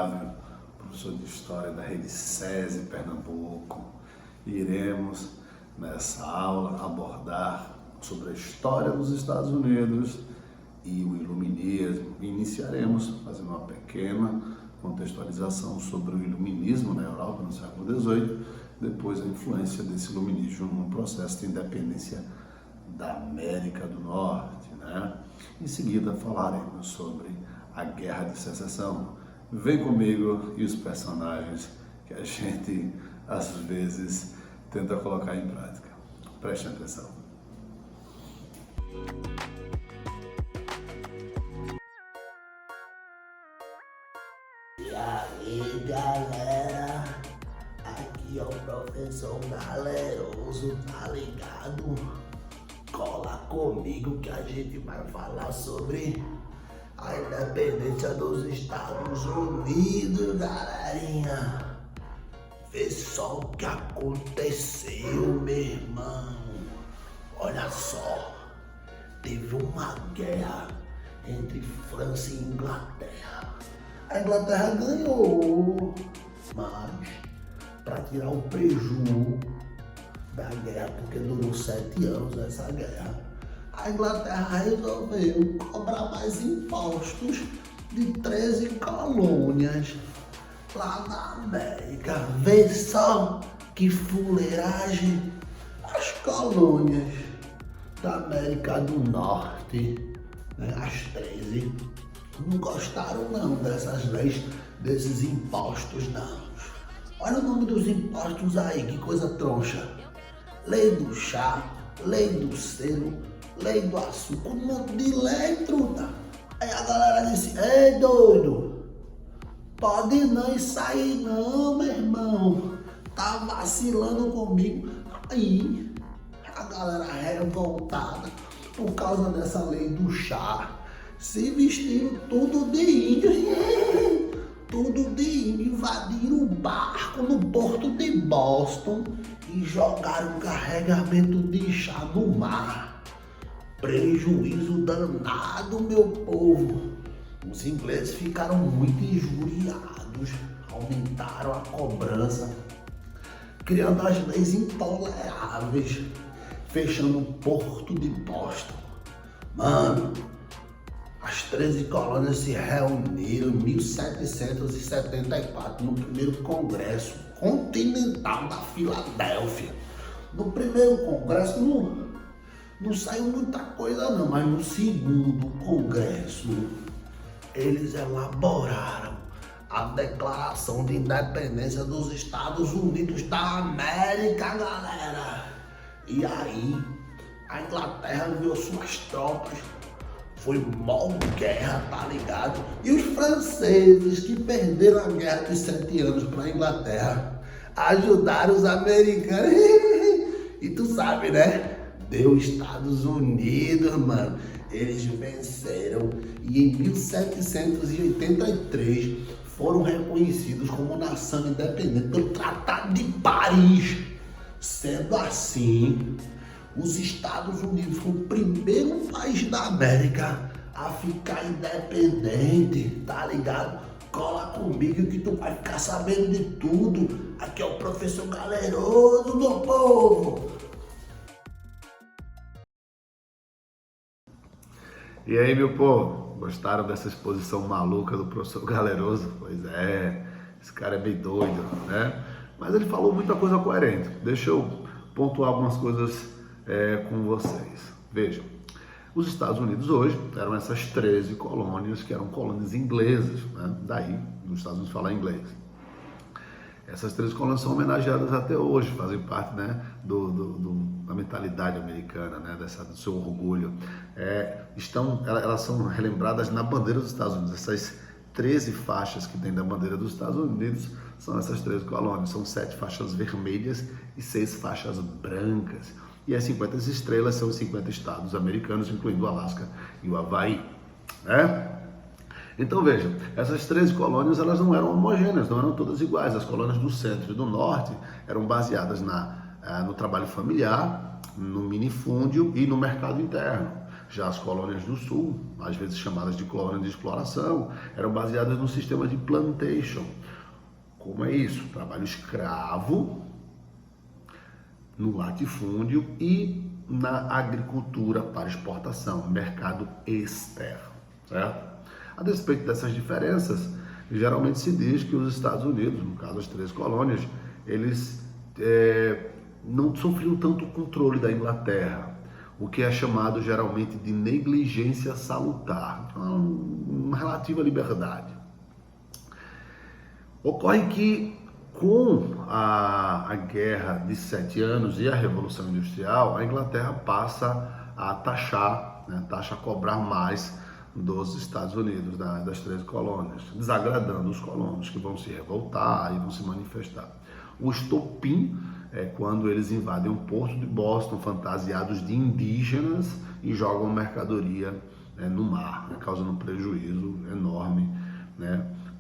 Flávio, professor de História da Rede SESI Pernambuco. Iremos, nessa aula, abordar sobre a história dos Estados Unidos e o Iluminismo. Iniciaremos fazendo uma pequena contextualização sobre o Iluminismo na Europa no século XVIII, depois a influência desse Iluminismo no processo de independência da América do Norte, né? Em seguida falaremos sobre a Guerra de Secessão. Vem comigo e os personagens que a gente às vezes tenta colocar em prática. Preste atenção. E aí, galera, aqui é o professor Galeroso, tá ligado? Cola comigo que a gente vai falar sobre a independência dos Estados Unidos, galerinha. Vê só o que aconteceu, meu irmão. Olha só, teve uma guerra entre França e Inglaterra. A Inglaterra ganhou, mas para tirar o prejuízo da guerra, porque durou 7 anos essa guerra, a Inglaterra resolveu cobrar mais impostos de 13 colônias lá na América. Vê só que fuleiragem. As colônias da América do Norte, né, as 13, não gostaram não dessas leis, desses impostos não. Olha o nome dos impostos aí, que coisa troncha. Lei do chá, lei do selo, lei do açúcar, um monte de lei, truta. Aí a galera disse: ei, doido, pode não sair não, meu irmão, tá vacilando comigo. Aí a galera revoltada por causa dessa lei do chá se vestiram tudo de índio, tudo de índio, invadiram o barco no porto de Boston e jogaram carregamento de chá no mar. Prejuízo danado, meu povo. Os ingleses ficaram muito injuriados, aumentaram a cobrança, criando as leis intoleráveis, fechando o porto de Boston. Mano, as 13 colônias se reuniram em 1774 no primeiro Congresso Continental da Filadélfia. No primeiro congresso não saiu muita coisa não, mas no segundo congresso eles elaboraram a Declaração de Independência dos Estados Unidos da América, galera. E aí a Inglaterra enviou suas tropas. Foi mó guerra, tá ligado? E os franceses, que perderam a guerra de 7 anos para a Inglaterra, ajudaram os americanos. E tu sabe, né? Deu Estados Unidos, mano. Eles venceram e em 1783 foram reconhecidos como nação independente pelo Tratado de Paris. Sendo assim, os Estados Unidos foi o primeiro país da América a ficar independente, tá ligado? Cola comigo que tu vai ficar sabendo de tudo. Aqui é o professor Galeroso, meu povo. E aí, meu povo, gostaram dessa exposição maluca do professor Galeroso? Pois é, esse cara é bem doido, né? Mas ele falou muita coisa coerente. Deixa eu pontuar algumas coisas com vocês. Vejam, os Estados Unidos hoje eram essas 13 colônias que eram colônias inglesas, né? Daí, nos Estados Unidos falar inglês. Essas 13 colônias são homenageadas até hoje, fazem parte, né, da mentalidade americana, né, do seu orgulho. Elas são relembradas na bandeira dos Estados Unidos. Essas 13 faixas que tem da bandeira dos Estados Unidos são essas 13 colônias. São 7 faixas vermelhas e 6 faixas brancas. E as 50 estrelas são os 50 estados americanos, incluindo o Alasca e o Havaí, né? Então vejam, essas 13 colônias elas não eram homogêneas, não eram todas iguais. As colônias do centro e do norte eram baseadas no trabalho familiar, no minifúndio e no mercado interno. Já as colônias do sul, às vezes chamadas de colônias de exploração, eram baseadas no sistema de plantation. Como é isso? Trabalho escravo no latifúndio e na agricultura para exportação, mercado externo, certo? A despeito dessas diferenças, geralmente se diz que os Estados Unidos, no caso as 3 colônias, eles não sofriam tanto o controle da Inglaterra, o que é chamado geralmente de negligência salutar, então, uma relativa liberdade. Ocorre que com a Guerra de 7 anos e a Revolução Industrial, a Inglaterra passa a taxar, a cobrar mais dos Estados Unidos, das 13 colônias, desagradando os colonos que vão se revoltar e vão se manifestar. O estopim é quando eles invadem o porto de Boston fantasiados de indígenas e jogam mercadoria no mar, causando um prejuízo enorme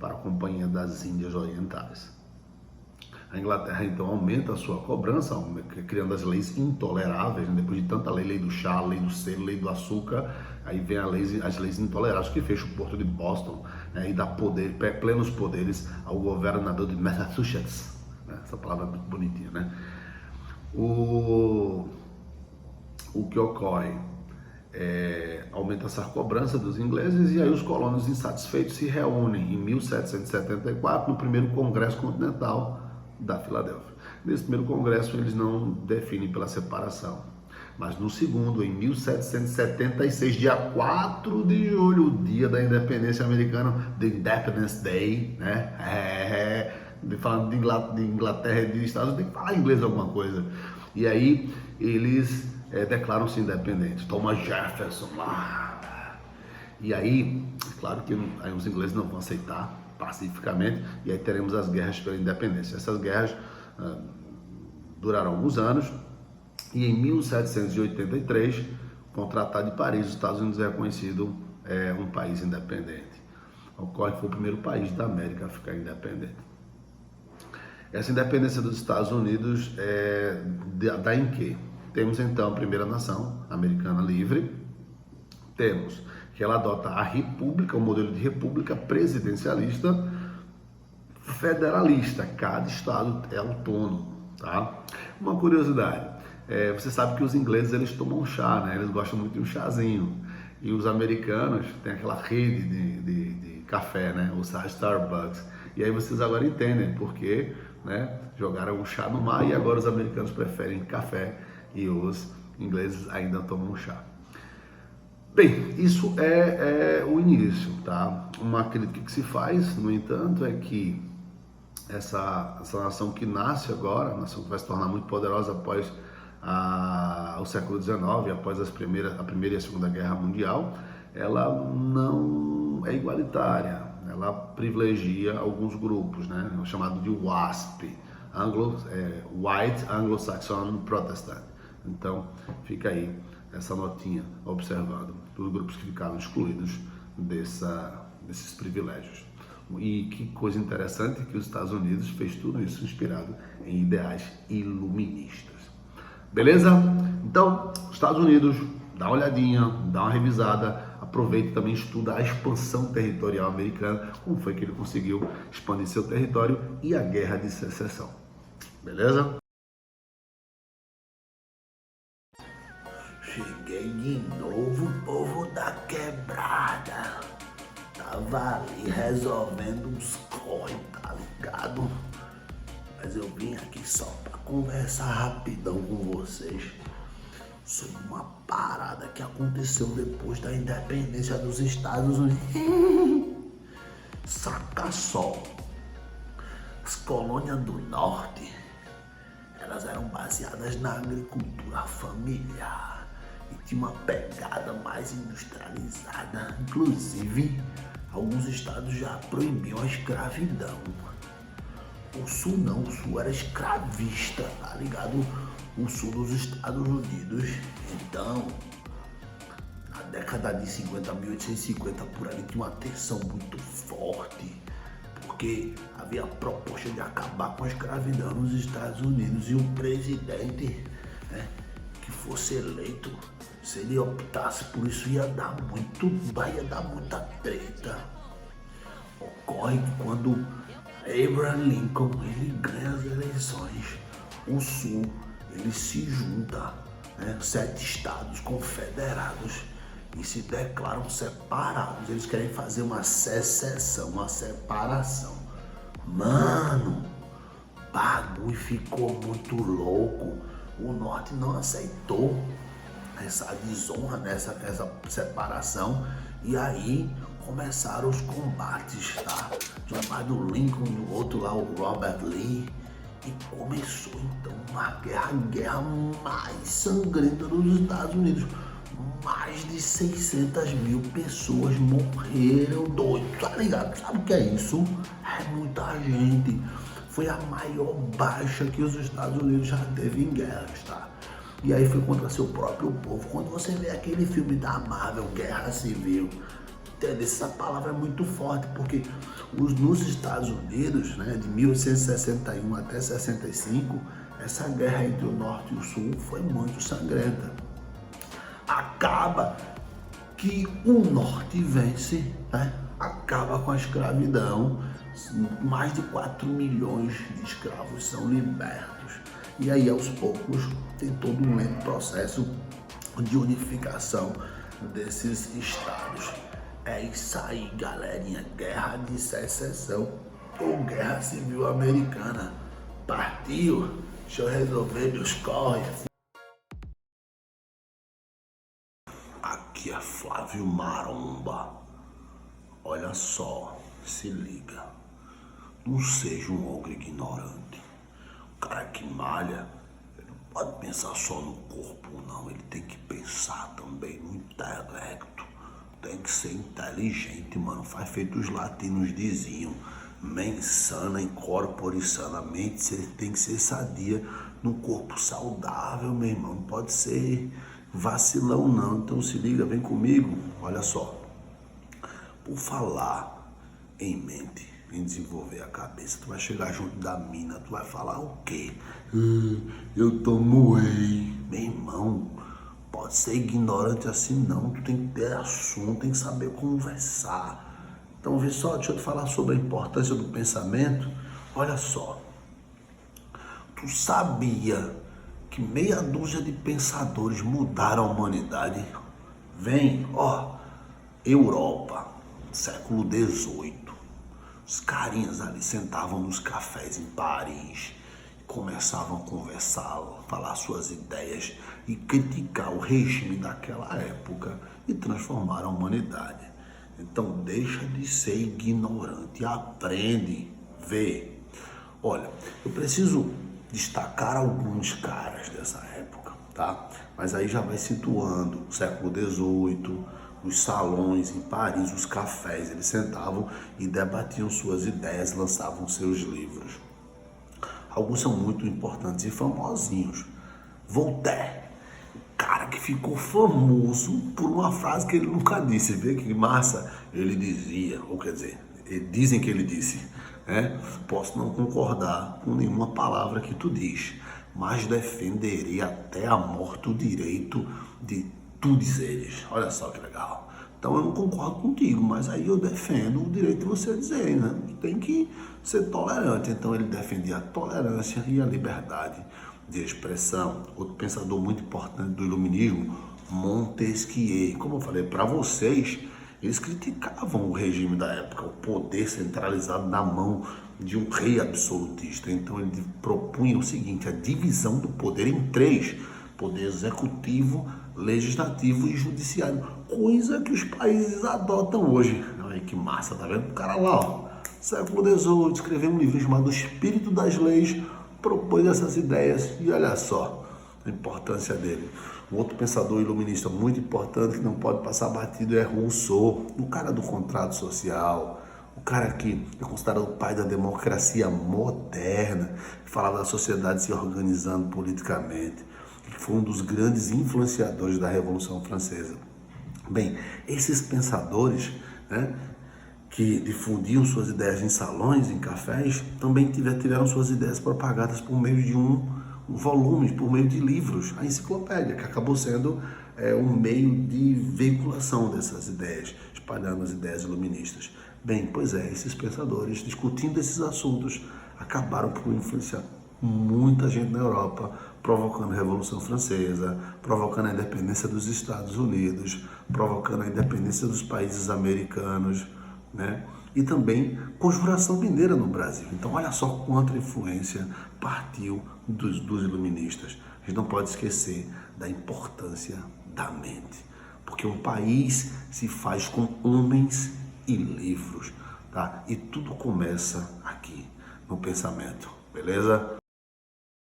para a Companhia das Índias Orientais. A Inglaterra então aumenta a sua cobrança, criando as leis intoleráveis, depois de tanta lei do chá, lei do selo, lei do açúcar, aí vem as leis intoleráveis que fecham o porto de Boston e dá plenos poderes ao governador de Massachusetts. Essa palavra é muito bonitinha, né? O que ocorre aumenta essa cobrança dos ingleses e aí os colonos insatisfeitos se reúnem em 1774 no primeiro Congresso Continental da Filadélfia. Nesse primeiro congresso eles não definem pela separação, mas no segundo, em 1776, dia 4 de julho, o dia da independência americana, the Independence Day, falando de Inglaterra e de Estados Unidos, tem que falar inglês alguma coisa. E aí eles declaram-se independentes. Thomas Jefferson lá. E aí, claro que aí os ingleses não vão aceitar pacificamente, e aí teremos as guerras pela independência. Essas guerras duraram alguns anos, e em 1783, com o Tratado de Paris, os Estados Unidos é reconhecido um país independente. Ocorre que foi o primeiro país da América a ficar independente. Essa independência dos Estados Unidos dá em quê? Temos então a primeira nação americana livre, temos que ela adota a república, o modelo de república presidencialista federalista, cada estado é autônomo, tá? Uma curiosidade, você sabe que os ingleses eles tomam chá, eles gostam muito de um chazinho, e os americanos têm aquela rede de café, o Starbucks, e aí vocês agora entendem porque jogaram o chá no mar e agora os americanos preferem café e os ingleses ainda tomam chá. Bem, isso é o início, tá? Uma crítica que se faz, no entanto, é que essa nação que nasce agora, a nação que vai se tornar muito poderosa após o século XIX, após a Primeira e a Segunda Guerra Mundial, ela não é igualitária, ela privilegia alguns grupos, chamado de WASP, White Anglo-Saxon Protestant. Então, fica aí essa notinha observando os grupos que ficaram excluídos desses privilégios. E que coisa interessante que os Estados Unidos fez tudo isso inspirado em ideais iluministas. Beleza? Então, Estados Unidos, dá uma olhadinha, dá uma revisada, aproveita e também estuda a expansão territorial americana, como foi que ele conseguiu expandir seu território e a Guerra de Secessão. Beleza? Cheguei de novo, povo da quebrada. Tava ali resolvendo uns corre, tá ligado? Mas eu vim aqui só pra conversar rapidão com vocês sobre uma parada que aconteceu depois da independência dos Estados Unidos. Saca só, as colônias do norte, elas eram baseadas na agricultura familiar e tinha uma pegada mais industrializada. Inclusive, alguns estados já proibiam a escravidão. O sul não, o sul era escravista, tá ligado? O sul dos Estados Unidos. Então, na década de 50, 1850, por ali, tinha uma tensão muito forte, porque havia a proposta de acabar com a escravidão nos Estados Unidos, e o presidente que fosse eleito Se ele optasse por isso, ia dar muita treta. Ocorre que quando Abraham Lincoln ele ganha as eleições, o Sul ele se junta, né, 7 estados confederados e se declaram separados. Eles querem fazer uma secessão, uma separação. Mano, bagulho ficou muito louco. O Norte não aceitou essa desonra, essa separação, e aí começaram os combates, tá? De um lado o Lincoln, do outro lá o Robert Lee, e começou então uma guerra mais sangrenta nos Estados Unidos. Mais de 600 mil pessoas morreram, doido, tá ligado? Sabe o que é isso? É muita gente. Foi a maior baixa que os Estados Unidos já teve em guerras, tá? E aí foi contra seu próprio povo. Quando você vê aquele filme da Marvel, Guerra Civil, entende? Essa palavra é muito forte, porque nos Estados Unidos, né, de 1861 até 65, essa guerra entre o Norte e o Sul foi muito sangrenta. Acaba que o Norte vence, né? Acaba com a escravidão, mais de 4 milhões de escravos são libertos. E aí, aos poucos, tem todo um lento processo de unificação desses estados. É isso aí, galerinha. Guerra de Secessão ou Guerra Civil Americana. Partiu. Deixa eu resolver meus corre. Aqui é Flávio Maromba. Olha só, se liga. Não seja um ogro ignorante. O cara que malha, ele não pode pensar só no corpo, não. Ele tem que pensar também no intelecto. Tem que ser inteligente, mano. Faz feito os latinos diziam. Mens sana in corpore sana. A mente tem que ser sadia no corpo saudável, meu irmão. Não pode ser vacilão, não. Então se liga, vem comigo. Olha só. Por falar em mente, em desenvolver a cabeça, tu vai chegar junto da mina, tu vai falar o quê? Eu tomo whey. Meu irmão, pode ser ignorante assim não, tu tem que ter assunto, tem que saber conversar. Então vê só, deixa eu te falar sobre a importância do pensamento. Olha só, tu sabia que meia dúzia de pensadores mudaram a humanidade? Vem, ó, Europa, século XVIII. Os carinhas ali sentavam nos cafés em Paris, começavam a conversar, falar suas ideias e criticar o regime daquela época e transformar a humanidade. Então deixa de ser ignorante, aprende, vê. Olha, eu preciso destacar alguns caras dessa época, tá? Mas aí já vai situando o século XVIII, os salões em Paris, os cafés, eles sentavam e debatiam suas ideias, lançavam seus livros. Alguns são muito importantes e famosinhos. Voltaire, o cara que ficou famoso por uma frase que ele nunca disse. Vê que massa, ele dizia, ou quer dizer, dizem que ele disse, né? Posso não concordar com nenhuma palavra que tu diz, mas defenderei até a morte o direito de tu dizeres. Olha só que legal. Então eu não concordo contigo, mas aí eu defendo o direito de você dizer, né? Tem que ser tolerante. Então ele defendia a tolerância e a liberdade de expressão. Outro pensador muito importante do iluminismo, Montesquieu. Como eu falei para vocês, eles criticavam o regime da época, o poder centralizado na mão de um rei absolutista. Então ele propunha o seguinte, a divisão do poder em 3, poder executivo, legislativo e judiciário, coisa que os países adotam hoje. Olha que massa, tá vendo? O cara lá, ó, século XVIII, escreveu um livro chamado O Espírito das Leis, propôs essas ideias e olha só a importância dele. Um outro pensador iluminista muito importante que não pode passar batido é Rousseau, o cara do contrato social, o cara que é considerado o pai da democracia moderna, que falava da sociedade se organizando politicamente, que foi um dos grandes influenciadores da Revolução Francesa. Bem, esses pensadores, né, que difundiam suas ideias em salões, em cafés, também tiveram suas ideias propagadas por meio de um volumes, por meio de livros, a enciclopédia, que acabou sendo um meio de veiculação dessas ideias, espalhando as ideias iluministas. Bem, pois é, esses pensadores, discutindo esses assuntos, acabaram por influenciar muita gente na Europa, provocando a Revolução Francesa, provocando a independência dos Estados Unidos, provocando a independência dos países americanos, né? E também Conjuração Mineira no Brasil. Então olha só quanta influência partiu dos iluministas. A gente não pode esquecer da importância da mente, porque um país se faz com homens e livros, tá? E tudo começa aqui, no pensamento, beleza?